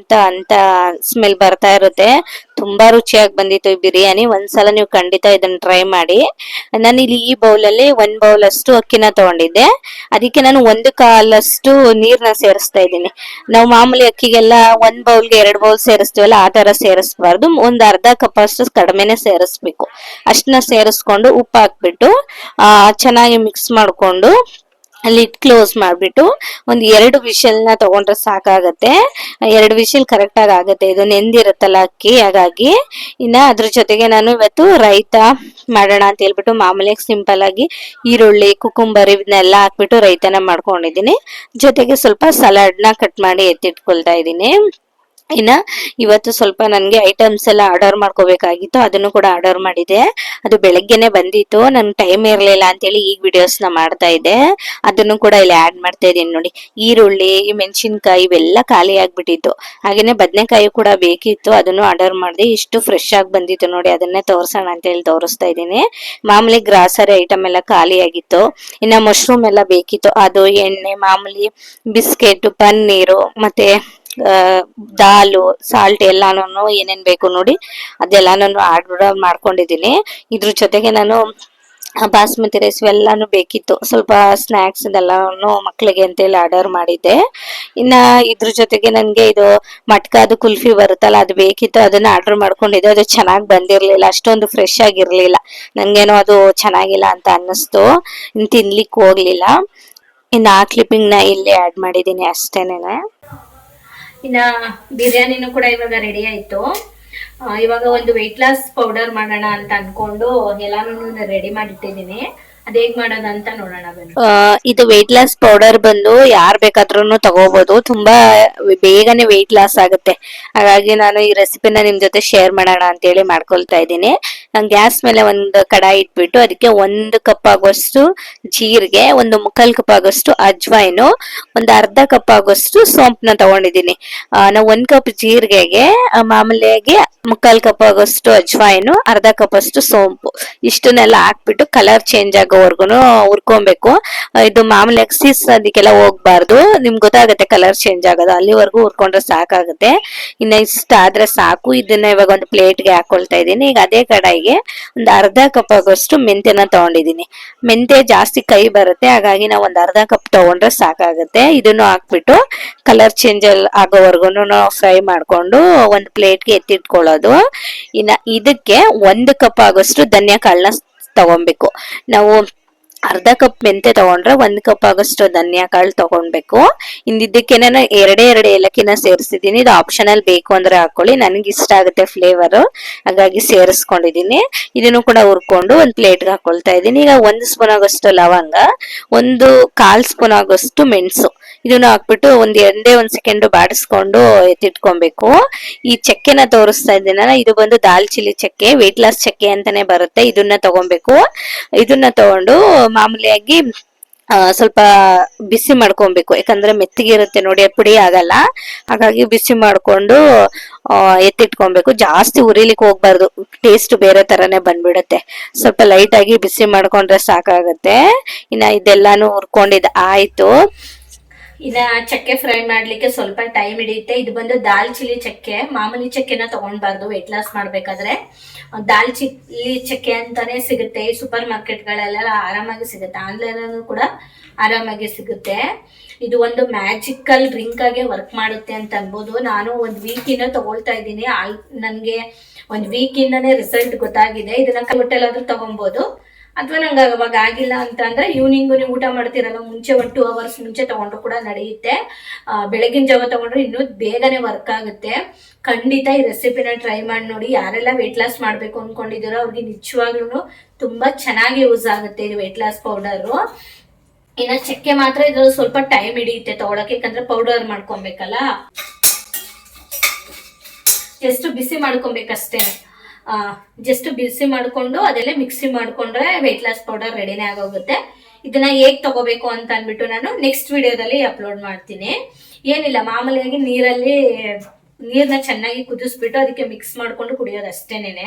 ಅಂತ ಸ್ಮೆಲ್ ಬರ್ತಾ ಇರುತ್ತೆ. ತುಂಬಾ ರುಚಿಯಾಗಿ ಬಂದಿತ್ತು ಈ ಬಿರಿಯಾನಿ. ಒಂದ್ಸಲ ನೀವು ಖಂಡಿತ ಇದನ್ನ ಟ್ರೈ ಮಾಡಿ. ನಾನು ಇಲ್ಲಿ ಈ ಬೌಲಲ್ಲಿ 1 ಬೌಲ್ ಅಷ್ಟು ಅಕ್ಕಿನ ತಗೊಂಡಿದ್ದೆ, ಅದಕ್ಕೆ ನಾನು 1 ಕಾಲಷ್ಟು ನೀರ್ನ ಸೇರಿಸ್ತಾ ಇದ್ದೀನಿ. ನಾವು ಮಾಮೂಲಿ ಅಕ್ಕಿಗೆಲ್ಲ 1 ಬೌಲ್ಗೆ 2 ಬೌಲ್ ಸೇರಿಸ್ತೀವಲ್ಲ ಆ ತರ ಸೇರಿಸಬಾರ್ದು. ಒಂದ್ ಅರ್ಧ ಕಪ್ ಅಷ್ಟು ಕಡಿಮೆನೆ ಸೇರಿಸ್ಬೇಕು. ಅಷ್ಟನ್ನ ಸೇರಿಸ್ಕೊಂಡು ಉಪ್ಪು ಹಾಕ್ಬಿಟ್ಟು ಚೆನ್ನಾಗಿ ಮಿಕ್ಸ್ ಮಾಡ್ಕೊಂಡು ಲಿಡ್ ಕ್ಲೋಸ್ ಮಾಡ್ಬಿಟ್ಟು ಒಂದ್ 2 ವಿಷಲ್ ನ ತಗೊಂಡ್ರೆ ಸಾಕಾಗತ್ತೆ. 2 ವಿಷಲ್ ಕರೆಕ್ಟ್ ಆಗತ್ತೆ, ಇದು ನೆಂದಿರುತ್ತಲ್ಲ ಅಕ್ಕಿ, ಹಾಗಾಗಿ. ಇನ್ನ ಅದ್ರ ಜೊತೆಗೆ ನಾನು ಇವತ್ತು ರೈತ ಮಾಡೋಣ ಅಂತ ಹೇಳ್ಬಿಟ್ಟು ಮಾಮೂಲಿಯಾಗಿ ಸಿಂಪಲ್ ಆಗಿ ಈರುಳ್ಳಿ ಕುಕುಂಬರ್ ಇವನ್ನೆಲ್ಲ ಹಾಕ್ಬಿಟ್ಟು ರೈತನ ಮಾಡ್ಕೊಂಡಿದೀನಿ. ಜೊತೆಗೆ ಸ್ವಲ್ಪ ಸಲಾಡ್ ನ ಕಟ್ ಮಾಡಿ ಎತ್ತಿಟ್ಕೊಳ್ತಾ ಇದೀನಿ. ಇನ್ನ ಇವತ್ತು ಸ್ವಲ್ಪ ನನ್ಗೆ ಐಟಮ್ಸ್ ಎಲ್ಲ ಆರ್ಡರ್ ಮಾಡ್ಕೋಬೇಕಾಗಿತ್ತು, ಅದನ್ನು ಕೂಡ ಆರ್ಡರ್ ಮಾಡಿದೆ. ಅದು ಬೆಳಗ್ಗೆನೆ ಬಂದಿತ್ತು, ನನ್ ಟೈಮ್ ಇರ್ಲಿಲ್ಲ ಅಂತೇಳಿ ಈಗ ವಿಡಿಯೋಸ್ ನ ಮಾಡ್ತಾ ಇದ್ದೆ. ಅದನ್ನು ಕೂಡ ಇಲ್ಲಿ ಆಡ್ ಮಾಡ್ತಾ ಇದೀನಿ ನೋಡಿ. ಈರುಳ್ಳಿ ಮೆಣಸಿನ್ಕಾಯಿ ಇವೆಲ್ಲ ಖಾಲಿ ಆಗ್ಬಿಟ್ಟಿತ್ತು. ಹಾಗೇನೆ ಬದನೆಕಾಯಿ ಕೂಡ ಬೇಕಿತ್ತು, ಅದನ್ನು ಆರ್ಡರ್ ಮಾಡಿದೆ. ಇಷ್ಟು ಫ್ರೆಶ್ ಆಗಿ ಬಂದಿತ್ತು ನೋಡಿ, ಅದನ್ನೇ ತೋರ್ಸೋಣ ಅಂತ ಹೇಳಿ ತೋರಿಸ್ತಾ ಇದ್ದೀನಿ. ಮಾಮೂಲಿ ಗ್ರಾಸರಿ ಐಟಮ್ ಎಲ್ಲ ಖಾಲಿ ಆಗಿತ್ತು. ಇನ್ನ ಮಶ್ರೂಮ್ ಎಲ್ಲ ಬೇಕಿತ್ತು, ಅದು ಎಣ್ಣೆ ಮಾಮೂಲಿ ಬಿಸ್ಕೆಟ್ ಪನ್ನೀರು ಮತ್ತೆ ದಾಲು ಸಾಲ್ಟ್ ಎಲ್ಲಾನು ಏನೇನ್ ಬೇಕು ನೋಡಿ ಅದೆಲ್ಲಾನು ಆರ್ಡರ್ ಮಾಡ್ಕೊಂಡಿದೀನಿ. ಇದ್ರ ಜೊತೆಗೆ ನಾನು ಬಾಸ್ಮತಿ ರೈಸ್ ಎಲ್ಲಾನು ಬೇಕಿತ್ತು, ಸ್ವಲ್ಪ ಸ್ನಾಕ್ಸ್ ಇದೆಲ್ಲಾನು ಮಕ್ಳಿಗೆ ಅಂತ ಹೇಳಿ ಆರ್ಡರ್ ಮಾಡಿದ್ದೆ. ಇನ್ನ ಇದ್ರ ಜೊತೆಗೆ ನನ್ಗೆ ಇದು ಮಟ್ಕಾದು ಕುಲ್ಫಿ ಬರುತ್ತಲ್ಲ ಅದು ಬೇಕಿತ್ತು, ಅದನ್ನ ಆರ್ಡರ್ ಮಾಡ್ಕೊಂಡಿದ್ದೆ. ಅದು ಚೆನ್ನಾಗಿ ಬಂದಿರ್ಲಿಲ್ಲ, ಅಷ್ಟೊಂದು ಫ್ರೆಶ್ ಆಗಿರ್ಲಿಲ್ಲ. ನನ್ಗೇನೋ ಅದು ಚೆನ್ನಾಗಿಲ್ಲ ಅಂತ ಅನ್ನಿಸ್ತು, ಇನ್ ತಿನ್ಲಿಕ್ಕೆ ಹೋಗ್ಲಿಲ್ಲ. ಇನ್ನು ಆ ಕ್ಲಿಪ್ಪಿಂಗ್ ನ ಇಲ್ಲಿ ಆಡ್ ಮಾಡಿದೀನಿ ಅಷ್ಟೇನೆ. ಇನ್ನ ಬಿರಿಯಾನಿನೂ ಕೂಡ ಇವಾಗ ರೆಡಿ ಆಯ್ತು. ಇವಾಗ ಒಂದು ವೆಯ್ಟ್ ಲಾಸ್ ಪೌಡರ್ ಮಾಡೋಣ ಅಂತ ಅನ್ಕೊಂಡು ಎಲ್ಲಾನು ರೆಡಿ ಮಾಡಿಟ್ಟಿದೀನಿ. ಅದ್ ಹೇಗ್ ಮಾಡೋದಂತ ನೋಡೋಣ ಬನ್ನಿ. ಇದು ವೆಯ್ಟ್ ಲಾಸ್ ಪೌಡರ್ ಬಂದು ಯಾರ್ ಬೇಕಾದ್ರೂ ತಗೋಬಹುದು, ತುಂಬಾ ಬೇಗನೆ ವೆಯ್ಟ್ ಲಾಸ್ ಆಗುತ್ತೆ. ಹಾಗಾಗಿ ನಾನು ಈ ರೆಸಿಪಿನ ನಿಮ್ ಜೊತೆ ಶೇರ್ ಮಾಡೋಣ ಅಂತ ಹೇಳಿ ಮಾಡ್ಕೊಳ್ತಾ ಇದ್ದೀನಿ. ನಾನು ಗ್ಯಾಸ್ ಮೇಲೆ ಒಂದು ಕಡಾಯಿ ಇಟ್ಬಿಟ್ಟು ಅದಕ್ಕೆ 1 ಕಪ್ ಆಗುವಷ್ಟು ಜೀರಿಗೆ, 1/4 ಕಪ್ ಆಗುವಷ್ಟು ಅಜ್ವಾಯಿನು, ಒಂದು ಅರ್ಧ ಕಪ್ ಆಗುವಷ್ಟು ಸೋಂಪನ್ನ ತಗೊಂಡಿದ್ದೀನಿ. ನಾವು 1 ಕಪ್ ಜೀರಿಗೆಗೆ ಮಾಮೂಲಿಯಾಗಿ 1/4 ಕಪ್ ಆಗುವಷ್ಟು ಅಜ್ವಾಯಿನು, ಅರ್ಧ ಕಪ್ ಅಷ್ಟು ಸೋಂಪು, ಇಷ್ಟನ್ನೆಲ್ಲ ಹಾಕ್ಬಿಟ್ಟು ಕಲರ್ ಚೇಂಜ್ ಆಗೋ ಆಗೋವರ್ಗು ಹುರ್ಕೊಬೇಕು. ಇದು ಮಾಮೂಲಿ ಸೀಸ್ ಅದಕ್ಕೆಲ್ಲ ಹೋಗ್ಬಾರ್ದು, ನಿಮ್ಗೆ ಗೊತ್ತಾಗುತ್ತೆ ಕಲರ್ ಚೇಂಜ್ ಆಗೋದು, ಅಲ್ಲಿವರೆಗೂ ಹುರ್ಕೊಂಡ್ರೆ ಸಾಕಾಗುತ್ತೆ. ಇನ್ನ ಇಷ್ಟ ಆದ್ರೆ ಸಾಕು. ಇದನ್ನ ಇವಾಗ ಒಂದು ಪ್ಲೇಟ್ಗೆ ಹಾಕೊಳ್ತಾ ಇದ್ದೀನಿ. ಈಗ ಅದೇ ಕಡಾಯಿಗೆ ಒಂದು ಅರ್ಧ ಕಪ್ ಆಗೋಷ್ಟು ಮೆಂತ್ಯನ ತಗೊಂಡಿದ್ದೀನಿ. ಮೆಂತ್ಯ ಜಾಸ್ತಿ ಕೈ ಬರುತ್ತೆ, ಹಾಗಾಗಿ ನಾವು ಒಂದು ಅರ್ಧ ಕಪ್ ತಗೊಂಡ್ರೆ ಸಾಕಾಗುತ್ತೆ. ಇದನ್ನು ಹಾಕ್ಬಿಟ್ಟು ಕಲರ್ ಚೇಂಜ್ ಆಗೋವರೆಗೂ ಫ್ರೈ ಮಾಡ್ಕೊಂಡು ಒಂದು ಪ್ಲೇಟ್ಗೆ ಎತ್ತಿಟ್ಕೊಳ್ಳೋದು. ಇನ್ನ ಇದಕ್ಕೆ 1 ಕಪ್ ಆಗೋಷ್ಟು ಧನಿಯಾ ಕಾಳನ್ನ ತಗೊಬೇಕು. ನಾವು ಅರ್ಧ ಕಪ್ ಮೆಂತೆ ತಗೊಂಡ್ರೆ 1 ಕಪ್ ಆಗೋಷ್ಟು ಧನಿಯಾ ಕಾಳು ತಗೊಳ್ಬೇಕು. ಇದಕ್ಕೆ ನಾನು ಎರಡೇ ಏಲಕ್ಕಿನ ಸೇರಿಸಿದ್ದೀನಿ. ಇದು ಆಪ್ಷನಲ್, ಬೇಕು ಅಂದ್ರೆ ಹಾಕೊಳ್ಳಿ, ನನಗೆ ಇಷ್ಟ ಆಗುತ್ತೆ ಫ್ಲೇವರ್, ಹಾಗಾಗಿ ಸೇರಿಸ್ಕೊಂಡಿದ್ದೀನಿ. ಇದನ್ನು ಕೂಡ ಹುರ್ಕೊಂಡು ಒಂದು ಪ್ಲೇಟ್ಗೆ ಹಾಕೊಳ್ತಾ ಇದ್ದೀನಿ. ಈಗ 1 ಸ್ಪೂನ್ ಆಗೋಷ್ಟು ಲವಂಗ, 1/4 ಸ್ಪೂನ್ ಆಗೋಷ್ಟು ಮೆಣಸು, ಇದನ್ನ ಹಾಕ್ಬಿಟ್ಟು ಒಂದ್ ಸೆಕೆಂಡ್ ಬಾಡಿಸ್ಕೊಂಡು ಎತ್ತಿಟ್ಕೊಬೇಕು. ಈ ಚಕ್ಕೆನ ತೋರಿಸ್ತಾ ಇದ್ದೀನಲ್ಲ, ಇದು ಬಂದು ದಾಲ್ಚಿನ್ನಿ ಚಕ್ಕೆ, ವೆಯ್ಟ್ ಲಾಸ್ ಚಕ್ಕೆ ಅಂತಾನೆ ಬರುತ್ತೆ. ಇದನ್ನ ತಗೊಬೇಕು. ಇದನ್ನ ತಗೊಂಡು ಮಾಮೂಲಿಯಾಗಿ ಸ್ವಲ್ಪ ಬಿಸಿ ಮಾಡ್ಕೊಬೇಕು, ಯಾಕಂದ್ರೆ ಮೆತ್ತಗೆ ಇರುತ್ತೆ ನೋಡಿ, ಪುಡಿ ಆಗಲ್ಲ. ಹಾಗಾಗಿ ಬಿಸಿ ಮಾಡ್ಕೊಂಡು ಎತ್ತಿಟ್ಕೊಬೇಕು. ಜಾಸ್ತಿ ಉರಿಲಿಕ್ಕೆ ಹೋಗ್ಬಾರ್ದು, ಟೇಸ್ಟ್ ಬೇರೆ ತರನೇ ಬಂದ್ಬಿಡುತ್ತೆ. ಸ್ವಲ್ಪ ಲೈಟ್ ಆಗಿ ಬಿಸಿ ಮಾಡ್ಕೊಂಡ್ರೆ ಸಾಕಾಗತ್ತೆ. ಇನ್ನ ಇದೆಲ್ಲಾನು ಹುರ್ಕೊಂಡಿದ್ ಆಯ್ತು. ಇನ್ನ ಚಕ್ಕೆ ಫ್ರೈ ಮಾಡ್ಲಿಕ್ಕೆ ಸ್ವಲ್ಪ ಟೈಮ್ ಹಿಡಿಯುತ್ತೆ. ಇದು ಬಂದು ದಾಲ್ಚಿನ್ನಿ ಚಕ್ಕೆ, ಮಾಮೂಲಿ ಚಕ್ಕೆನ ತಗೊಂಡ್ಬಾರ್ದು ವೆಯ್ಟ್ ಲಾಸ್ ಮಾಡ್ಬೇಕಾದ್ರೆ. ದಾಲ್ಚಿನ್ನಿ ಚಕ್ಕೆ ಅಂತಾನೆ ಸಿಗುತ್ತೆ ಈ ಸೂಪರ್ ಮಾರ್ಕೆಟ್ಗಳೆಲ್ಲ, ಆರಾಮಾಗಿ ಸಿಗುತ್ತೆ. ಆನ್ಲೈನ್ ಕೂಡ ಆರಾಮಾಗಿ ಸಿಗುತ್ತೆ. ಇದು ಒಂದು ಮ್ಯಾಜಿಕಲ್ ಡ್ರಿಂಕ್ ಆಗಿ ವರ್ಕ್ ಮಾಡುತ್ತೆ ಅಂತ ಅನ್ಬೋದು. ನಾನು ಒಂದು ವೀಕಿಂದ ತಗೊಳ್ತಾ ಇದ್ದೀನಿ. ನನ್ಗೆ ಒಂದು ವೀಕಿಂದಾನೇ ರಿಸಲ್ಟ್ ಗೊತ್ತಾಗಿದೆ. ಇದನ್ನ ಹೋಟೆಲ್ ತಗೊಬಹುದು, ಅಥವಾ ನಂಗೆ ಅವಾಗ ಆಗಿಲ್ಲ ಅಂತ ಅಂದ್ರೆ ಈವ್ನಿಂಗು ನೀವು ಊಟ ಮಾಡ್ತಿರಲ್ಲ ಮುಂಚೆ 1 2 ಅವರ್ಸ್ ಮುಂಚೆ ತಗೊಂಡ್ರು ಕೂಡ ನಡೆಯುತ್ತೆ. ಬೆಳಗಿನ ಜಾವ ತಗೊಂಡ್ರೆ ಇನ್ನೂ ಬೇಗನೆ ವರ್ಕ್ ಆಗುತ್ತೆ. ಖಂಡಿತ ಈ ರೆಸಿಪಿನ ಟ್ರೈ ಮಾಡಿ ನೋಡಿ. ಯಾರೆಲ್ಲ ವೆಯ್ಟ್ ಲಾಸ್ ಮಾಡ್ಬೇಕು ಅನ್ಕೊಂಡಿದ್ದೀರೋ ಅವ್ರಿಗೆ ನಿಜವಾಗ್ಲೂ ತುಂಬಾ ಚೆನ್ನಾಗಿ ಯೂಸ್ ಆಗುತ್ತೆ ಇದು ವೆಯ್ಟ್ ಲಾಸ್ ಪೌಡರು. ಇನ್ನ ಚಕ್ಕೆ ಮಾತ್ರ ಇದ್ರಲ್ಲಿ ಸ್ವಲ್ಪ ಟೈಮ್ ಹಿಡಿಯುತ್ತೆ ತಗೊಳಕ್ಕೆ, ಯಾಕಂದ್ರೆ ಪೌಡರ್ ಮಾಡ್ಕೊಬೇಕಲ್ಲ. ಜಸ್ಟ್ ಬಿಸಿ ಮಾಡ್ಕೊಬೇಕಷ್ಟೇ. ಜಸ್ಟ್ ಬಿಸಿ ಮಾಡ್ಕೊಂಡು ಅದೆಲ್ಲ ಮಿಕ್ಸಿ ಮಾಡ್ಕೊಂಡ್ರೆ ವೆಯ್ಟ್ ಲಾಸ್ ಪೌಡರ್ ರೆಡಿನೇ ಆಗೋಗುತ್ತೆ. ಇದನ್ನ ಹೇಗ್ ತಗೋಬೇಕು ಅಂತ ಅಂದ್ಬಿಟ್ಟು ನಾನು ನೆಕ್ಸ್ಟ್ ವಿಡಿಯೋದಲ್ಲಿ ಅಪ್ಲೋಡ್ ಮಾಡ್ತೀನಿ. ಏನಿಲ್ಲ, ಮಾಮೂಲಿಯಾಗಿ ನೀರ್ನ ಚೆನ್ನಾಗಿ ಕುದಿಸ್ಬಿಟ್ಟು ಅದಕ್ಕೆ ಮಿಕ್ಸ್ ಮಾಡ್ಕೊಂಡು ಕುಡಿಯೋದು ಅಷ್ಟೇನೆ.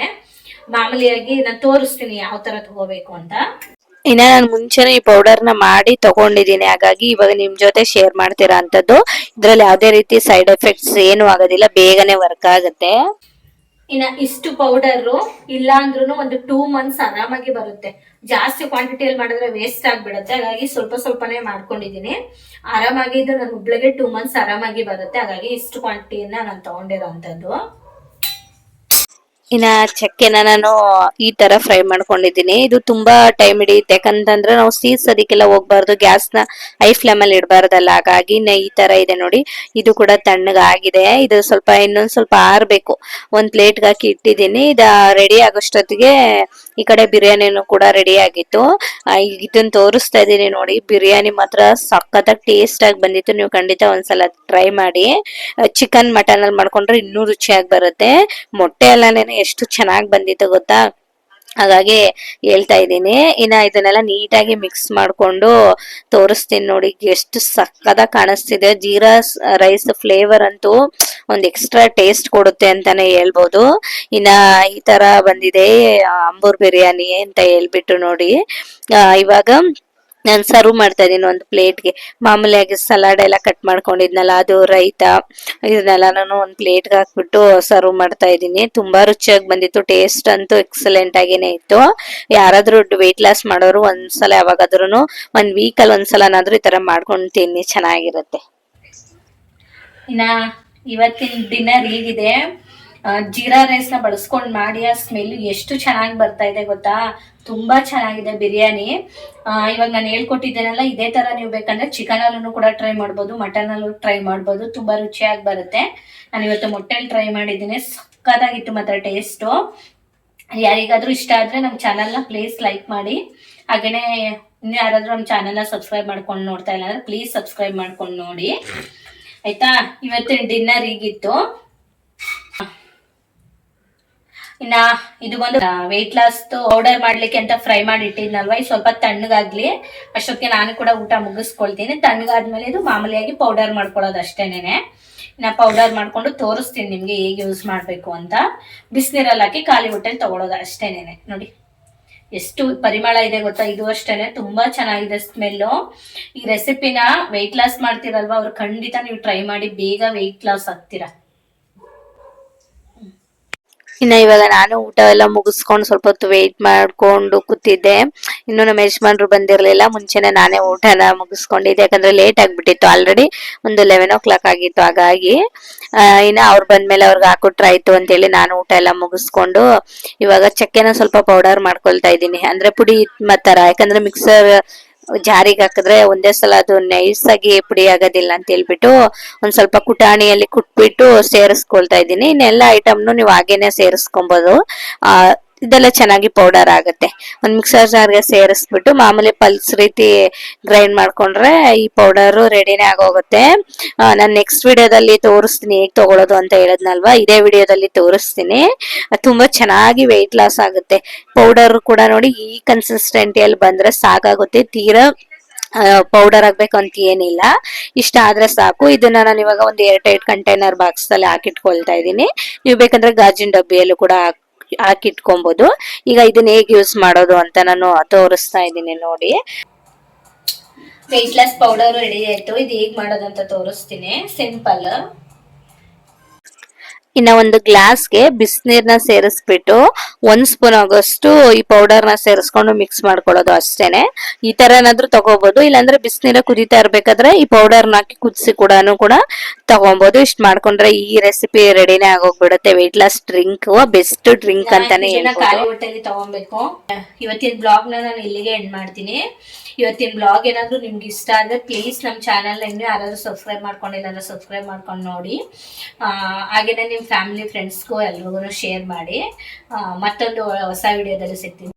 ಮಾಮೂಲಿಯಾಗಿ ನಾನು ತೋರಿಸ್ತೀನಿ ಯಾವ ತರ ತಗೋಬೇಕು ಅಂತ. ಇನ್ನ ನಾನು ಮುಂಚೆನೆ ಈ ಪೌಡರ್ ನ ಮಾಡಿ ತಗೊಂಡಿದ್ದೀನಿ, ಹಾಗಾಗಿ ಇವಾಗ ನಿಮ್ ಜೊತೆ ಶೇರ್ ಮಾಡ್ತಿರೋ ಅಂತದ್ದು. ಇದ್ರಲ್ಲಿ ಯಾವ್ದೇ ರೀತಿ ಸೈಡ್ ಎಫೆಕ್ಟ್ಸ್ ಏನು ಆಗೋದಿಲ್ಲ, ಬೇಗನೆ ವರ್ಕ್ ಆಗುತ್ತೆ. ಇನ್ನ ಇಷ್ಟು ಪೌಡರು ಇಲ್ಲ ಅಂದ್ರೂ ಒಂದು 2 months ಆರಾಮಾಗಿ ಬರುತ್ತೆ. ಜಾಸ್ತಿ ಕ್ವಾಂಟಿಟಿಯಲ್ಲಿ ಮಾಡಿದ್ರೆ ವೇಸ್ಟ್ ಆಗ್ಬಿಡುತ್ತೆ, ಹಾಗಾಗಿ ಸ್ವಲ್ಪ ಸ್ವಲ್ಪನೇ ಮಾಡ್ಕೊಂಡಿದೀನಿ. ಆರಾಮಾಗಿ ಇದು ನನ್ನ ಒಬ್ಳಿಗೆ 2 months ಆರಾಮಾಗಿ ಬರುತ್ತೆ. ಹಾಗಾಗಿ ಇಷ್ಟು ಕ್ವಾಂಟಿಟಿಯನ್ನ ನಾನು ತಗೊಂಡಿರೋ ಅಂತದ್ದು. ಇನ್ನ ಚಕ್ಕೆನ ನಾನು ಈ ತರ ಫ್ರೈ ಮಾಡ್ಕೊಂಡಿದ್ದೀನಿ. ಇದು ತುಂಬಾ ಟೈಮ್ ಹಿಡಿಯುತ್ತೆ, ಯಾಕಂತಂದ್ರೆ ನಾವು ಸೀಸೋದಿಕ್ಕೆಲ್ಲ ಹೋಗ್ಬಾರ್ದು, ಗ್ಯಾಸ್ನ ಹೈ ಫ್ಲೇಮ್ ಅಲ್ಲಿ ಇಡಬಾರ್ದಲ್ಲ. ಹಾಗಾಗಿ ಈ ತರ ಇದೆ ನೋಡಿ. ಇದು ಕೂಡ ತಣ್ಣಗಾಗಿದೆ. ಇದು ಸ್ವಲ್ಪ ಇನ್ನೊಂದ್ ಸ್ವಲ್ಪ ಆರ್ಬೇಕು. ಒಂದ್ ಪ್ಲೇಟ್ಗೆ ಹಾಕಿ ಇಟ್ಟಿದ್ದೀನಿ. ಇದು ರೆಡಿ ಆಗೋಷ್ಟೊತ್ತಿಗೆ ಈ ಕಡೆ ಬಿರಿಯಾನಿನೂ ಕೂಡ ರೆಡಿ ಆಗಿತ್ತು. ಇದನ್ನ ತೋರಿಸ್ತಾ ಇದ್ದೀನಿ ನೋಡಿ. ಬಿರಿಯಾನಿ ಮಾತ್ರ ಸಖತ್ತಾಗಿ ಟೇಸ್ಟ್ ಆಗಿ ಬಂದಿತ್ತು. ನೀವು ಖಂಡಿತ ಒಂದ್ಸಲ ಟ್ರೈ ಮಾಡಿ. ಚಿಕನ್ ಮಟನ್ ಅಲ್ಲಿ ಮಾಡ್ಕೊಂಡ್ರೆ ಇನ್ನೂ ರುಚಿಯಾಗಿ ಬರುತ್ತೆ. ಮೊಟ್ಟೆ ಎಲ್ಲಾನೇನೆ ಎಷ್ಟು ಚೆನ್ನಾಗಿ ಬಂದಿತ್ತು ಗೊತ್ತಾ, ಹಾಗಾಗಿ ಹೇಳ್ತಾ ಇದ್ದೀನಿ. ಇನ್ನ ಇದನ್ನೆಲ್ಲ ನೀಟಾಗಿ ಮಿಕ್ಸ್ ಮಾಡ್ಕೊಂಡು ತೋರಿಸ್ತೀನಿ ನೋಡಿ, ಎಷ್ಟು ಸಕ್ಕದಾಗಿ ಕಾಣಿಸ್ತಿದೆ. ಜೀರಾ ರೈಸ್ ಫ್ಲೇವರ್ ಅಂತೂ ಒಂದ್ ಎಕ್ಸ್ಟ್ರಾ ಟೇಸ್ಟ್ ಕೊಡುತ್ತೆ ಅಂತಾನೆ ಹೇಳ್ಬೋದು. ಇನ್ನ ಈ ತರ ಬಂದಿದೆ ಅಂಬೂರ್ ಬಿರಿಯಾನಿ ಅಂತ ಹೇಳ್ಬಿಟ್ಟು ನೋಡಿ. ಇವಾಗ ನಾನು ಸರ್ವ್ ಮಾಡ್ತಾ ಇದೀನಿ ಒಂದು ಪ್ಲೇಟ್ಗೆ. ಮಾಮೂಲಿಯಾಗಿ ಸಲಾಡ್ ಎಲ್ಲ ಕಟ್ ಮಾಡ್ಕೊಂಡಿದ್ನಲ್ಲ, ಅದು ರೈತ, ಇದನ್ನೆಲ್ಲ ನಾನು ಒಂದು ಪ್ಲೇಟ್ಗೆ ಹಾಕ್ಬಿಟ್ಟು ಸರ್ವ್ ಮಾಡ್ತಾ ಇದ್ದೀನಿ. ತುಂಬಾ ರುಚಿಯಾಗಿ ಬಂದಿತ್ತು. ಟೇಸ್ಟ್ ಅಂತೂ ಎಕ್ಸಲೆಂಟ್ ಆಗೇನೆ ಇತ್ತು. ಯಾರಾದ್ರೂ ವೆಯ್ಟ್ ಲಾಸ್ ಮಾಡೋರು ಒಂದ್ಸಲ ಯಾವಾಗಾದ್ರೂ ವೀಕಲ್ಲಿ ಒಂದ್ಸಲನಾದ್ರೂ ಈ ತರ ಮಾಡ್ಕೊಂಡು ತಿನ್ನಿ, ಚೆನ್ನಾಗಿರುತ್ತೆ. ಇನ್ನ ಇವತ್ತಿನ ಡಿನ್ನರ್ ಹೀಗಿದೆ. ಜೀರಾ ರೈಸ್ ನ ಬಳಸ್ಕೊಂಡು ಮಾಡಿ ಆ ಸ್ಮೆಲ್ ಎಷ್ಟು ಚೆನ್ನಾಗಿ ಬರ್ತಾ ಇದೆ ಗೊತ್ತಾ, ತುಂಬಾ ಚೆನ್ನಾಗಿದೆ ಬಿರಿಯಾನಿ. ಇವಾಗ ನಾನು ಹೇಳ್ಕೊಟ್ಟಿದ್ದೇನಲ್ಲ, ಇದೇ ತರ ನೀವು ಬೇಕಂದ್ರೆ ಚಿಕನ್ ಅಲ್ಲೂ ಕೂಡ ಟ್ರೈ ಮಾಡ್ಬೋದು, ಮಟನ್ ಅಲ್ಲೂ ಟ್ರೈ ಮಾಡ್ಬೋದು, ತುಂಬಾ ರುಚಿಯಾಗಿ ಬರುತ್ತೆ. ನಾನು ಇವತ್ತು ಮೊಟ್ಟೆಲ್ ಟ್ರೈ ಮಾಡಿದ್ದೀನಿ, ಸಕ್ಕತ್ತಾಗಿತ್ತು ಮಾತ್ರ ಟೇಸ್ಟು. ಯಾರಿಗಾದ್ರೂ ಇಷ್ಟ ಆದ್ರೆ ನಮ್ಮ ಚಾನಲ್ನ ಪ್ಲೀಸ್ ಲೈಕ್ ಮಾಡಿ. ಹಾಗೇನೆ ಇನ್ನು ಯಾರಾದ್ರೂ ನಮ್ಮ ಚಾನಲ್ನ ಸಬ್ಸ್ಕ್ರೈಬ್ ಮಾಡ್ಕೊಂಡು ನೋಡ್ತಾ ಇಲ್ಲ ಅಂದ್ರೆ ಪ್ಲೀಸ್ ಸಬ್ಸ್ಕ್ರೈಬ್ ಮಾಡ್ಕೊಂಡು ನೋಡಿ ಆಯ್ತಾ. ಇವತ್ತಿನ ಡಿನ್ನರ್ ಹೀಗಿತ್ತು. ಇನ್ನ ಇದು ಬಂದು ವೆಯ್ಟ್ ಲಾಸ್ ಪೌಡರ್ ಮಾಡ್ಲಿಕ್ಕೆ ಅಂತ ಫ್ರೈ ಮಾಡಿ ಇಟ್ಟಿದ್ನಲ್ವಾ, ಇದು ಸ್ವಲ್ಪ ತಣ್ಣಗಾಗ್ಲಿ, ಅಷ್ಟೊತ್ತಿಗೆ ನಾನು ಕೂಡ ಊಟ ಮುಗಿಸ್ಕೊಳ್ತೀನಿ. ತಣ್ಣಗಾದ್ಮೇಲೆ ಇದು ಮಾಮೂಲಿಯಾಗಿ ಪೌಡರ್ ಮಾಡ್ಕೊಳ್ಳೋದು ಅಷ್ಟೇನೆ. ಇನ್ನ ಪೌಡರ್ ಮಾಡ್ಕೊಂಡು ತೋರಿಸ್ತೀನಿ ನಿಮ್ಗೆ ಹೇಗೆ ಯೂಸ್ ಮಾಡ್ಬೇಕು ಅಂತ. ಬಿಸಿನೀರಲ್ಲಿ ಹಾಕಿ ಖಾಲಿ ಹೊಟ್ಟೆಲಿ ತಗೊಳ್ಳೋದು ಅಷ್ಟೇನೆ ನೋಡಿ. ಎಷ್ಟು ಪರಿಮಳ ಇದೆ ಗೊತ್ತಾ. ಇದು ಅಷ್ಟೇನೆ ತುಂಬಾ ಚೆನ್ನಾಗಿದೆ ಸ್ಮೆಲ್ಲು. ಈ ರೆಸಿಪಿನ ವೆಯ್ಟ್ ಲಾಸ್ ಮಾಡ್ತೀರಲ್ವಾ, ಅವ್ರು ಖಂಡಿತ ನೀವು ಟ್ರೈ ಮಾಡಿ, ಬೇಗ ವೆಯ್ಟ್ ಲಾಸ್ ಆಗ್ತೀರಾ. ಇನ್ನ ಇವಾಗ ನಾನು ಊಟ ಎಲ್ಲ ಮುಗಿಸ್ಕೊಂಡು ಸ್ವಲ್ಪ ಹೊತ್ತು ವೆಯ್ಟ್ ಮಾಡ್ಕೊಂಡು ಕೂತಿದ್ದೆ. ಇನ್ನು ನಮ್ಮ ಯಜಮಾನ್ರು ಬಂದಿರ್ಲಿಲ್ಲ, ಮುಂಚೆನೆ ನಾನೇ ಊಟನ ಮುಗಿಸ್ಕೊಂಡಿದ್ದೆ, ಯಾಕಂದ್ರೆ ಲೇಟ್ ಆಗ್ಬಿಟ್ಟಿತ್ತು. ಆಲ್ರೆಡಿ ಒಂದು 11 o'clock ಆಗಿತ್ತು. ಹಾಗಾಗಿ ಇನ್ನ ಅವ್ರು ಬಂದ್ಮೇಲೆ ಅವ್ರಿಗೆ ಹಾಕೊಟ್ರಾಯ್ತು ಅಂತೇಳಿ ನಾನು ಊಟ ಎಲ್ಲ ಮುಗಿಸ್ಕೊಂಡು ಇವಾಗ ಚಕ್ಕೆನ ಸ್ವಲ್ಪ ಪೌಡರ್ ಮಾಡ್ಕೊಳ್ತಾ ಇದ್ದೀನಿ. ಅಂದ್ರೆ ಪುಡಿ ತರ, ಯಾಕಂದ್ರೆ ಮಿಕ್ಸರ್ ಜಾರಿಗೆ ಹಾಕಿದ್ರೆ ಒಂದೇ ಸಲ ಅದು ನೈಸ್ ಆಗಿ ಪುಡಿ ಆಗೋದಿಲ್ಲ ಅಂತ ಹೇಳ್ಬಿಟ್ಟು ಒಂದ್ ಸ್ವಲ್ಪ ಕುಟಾಣಿಯಲ್ಲಿ ಕುಟ್ಬಿಟ್ಟು ಸೇರಿಸ್ಕೊಳ್ತಾ ಇದ್ದೀನಿ. ಇನ್ನೆಲ್ಲ ಐಟಮ್ನು ನೀವು ಹಾಗೇನೆ ಸೇರಿಸ್ಕೊಬಹುದು. ಇದೆಲ್ಲ ಚೆನ್ನಾಗಿ ಪೌಡರ್ ಆಗುತ್ತೆ. ಒಂದ್ ಮಿಕ್ಸರ್ ಜಾರ್ಗೆ ಸೇರಿಸ್ಬಿಟ್ಟು ಮಾಮೂಲಿ ಪಲ್ಸ್ ರೀತಿ ಗ್ರೈಂಡ್ ಮಾಡ್ಕೊಂಡ್ರೆ ಈ ಪೌಡರ್ ರೆಡಿನೇ ಆಗೋಗುತ್ತೆ. ನಾನು ನೆಕ್ಸ್ಟ್ ವಿಡಿಯೋದಲ್ಲಿ ತೋರಿಸ್ತೀನಿ ಹೇಗ್ ತಗೊಳ್ಳೋದು ಅಂತ ಹೇಳದ್ನಲ್ವಾ, ಇದೇ ವಿಡಿಯೋದಲ್ಲಿ ತೋರಿಸ್ತೀನಿ. ತುಂಬಾ ಚೆನ್ನಾಗಿ ವೆಯ್ಟ್ ಲಾಸ್ ಆಗುತ್ತೆ. ಪೌಡರ್ ಕೂಡ ನೋಡಿ ಈ ಕನ್ಸಿಸ್ಟೆಂಟಿಯಲ್ಲಿ ಬಂದ್ರೆ ಸಾಕಾಗುತ್ತೆ. ತೀರಾ ಪೌಡರ್ ಆಗ್ಬೇಕು ಅಂತ ಏನಿಲ್ಲ, ಇಷ್ಟ ಆದ್ರೆ ಸಾಕು. ಇದನ್ನ ನಾನು ಇವಾಗ ಒಂದು ಏರ್ ಟೈಟ್ ಕಂಟೈನರ್ ಬಾಕ್ಸ್ ಅಲ್ಲಿ ಹಾಕಿಟ್ಕೊಳ್ತಾ ಇದ್ದೀನಿ. ನೀವು ಬೇಕಂದ್ರೆ ಗಾಜಿನ ಡಬ್ಬಿಯಲ್ಲೂ ಕೂಡ ಹಾಕಿಟ್ಕೊಬಹುದು. ಈಗ ಇದನ್ನ ಹೇಗೆ ಯೂಸ್ ಮಾಡೋದು ಅಂತ ನಾನು ತೋರಿಸ್ತಾ ಇದ್ದೀನಿ ನೋಡಿ. ವೆಯ್ಟ್ ಲಾಸ್ ಪೌಡರ್ ರೆಡಿ ಆಯ್ತು. ಇದು ಹೇಗ್ ಮಾಡೋದು ಅಂತ ತೋರಿಸ್ತೀನಿ, ಸಿಂಪಲ್. ಇನ್ನ ಒಂದು ಗ್ಲಾಸ್ಗೆ ಬಿಸಿನೀರ್ನ ಸೇರಿಸ್ಬಿಟ್ಟು 1 ಸ್ಪೂನ್ ಆಗೋಷ್ಟು ಈ ಪೌಡರ್ ನ ಸೇರಿಸ್ಕೊಂಡು ಮಿಕ್ಸ್ ಮಾಡ್ಕೊಳ್ಳೋದು ಅಷ್ಟೇನೆ. ಈ ತರ ಏನಾದ್ರೂ ತಗೋಬಹುದು, ಇಲ್ಲಾಂದ್ರೆ ಬಿಸಿನೀರ ಕುದಿತಾ ಇರ್ಬೇಕಾದ್ರೆ ಈ ಪೌಡರ್ ನ ಹಾಕಿ ಕುದಿಸಿ ಕೂಡ ತಗೊಬಹುದು. ಇಷ್ಟ ಮಾಡ್ಕೊಂಡ್ರೆ ಈ ರೆಸಿಪಿ ರೆಡಿನೇ ಆಗೋಗ್ಬಿಡುತ್ತೆ. Weight loss drink best drink ಅಂತಾನೆ ಹೇಳ್ಬೋದು. ಖಾಲಿ ಹೊಟ್ಟೆಲಿ ತಗೊಬೇಕು. ಇವತ್ತಿನ ಬ್ಲಾಗ್ ನಾನು ಇಲ್ಲಿಗೆ ಎಂಡ್ ಮಾಡ್ತೀನಿ. ಇವತ್ತಿನ ಬ್ಲಾಗ್ ಏನಾದ್ರು ನಿಮ್ಗೆ ಇಷ್ಟ ಆದ್ರೆ ಪ್ಲೀಸ್ ನಮ್ಮ ಚಾನಲ್ ಇನ್ನೂ ಯಾರಾದ್ರೂ ಸಬ್ಸ್ಕ್ರೈಬ್ ಮಾಡ್ಕೊಂಡಿಲ್ಲ ಅಂದ್ರೆ ಸಬ್ಸ್ಕ್ರೈಬ್ ಮಾಡ್ಕೊಂಡು ನೋಡಿ. ಹಾಗೇನೆ ನಿಮ್ಮ ಫ್ಯಾಮಿಲಿ ಫ್ರೆಂಡ್ಸ್ಗೂ ಎಲ್ರಿಗೂ ಶೇರ್ ಮಾಡಿ. ಮತ್ತೊಂದು ಹೊಸ ವಿಡಿಯೋದಲ್ಲಿ ಸಿಗ್ತೀನಿ.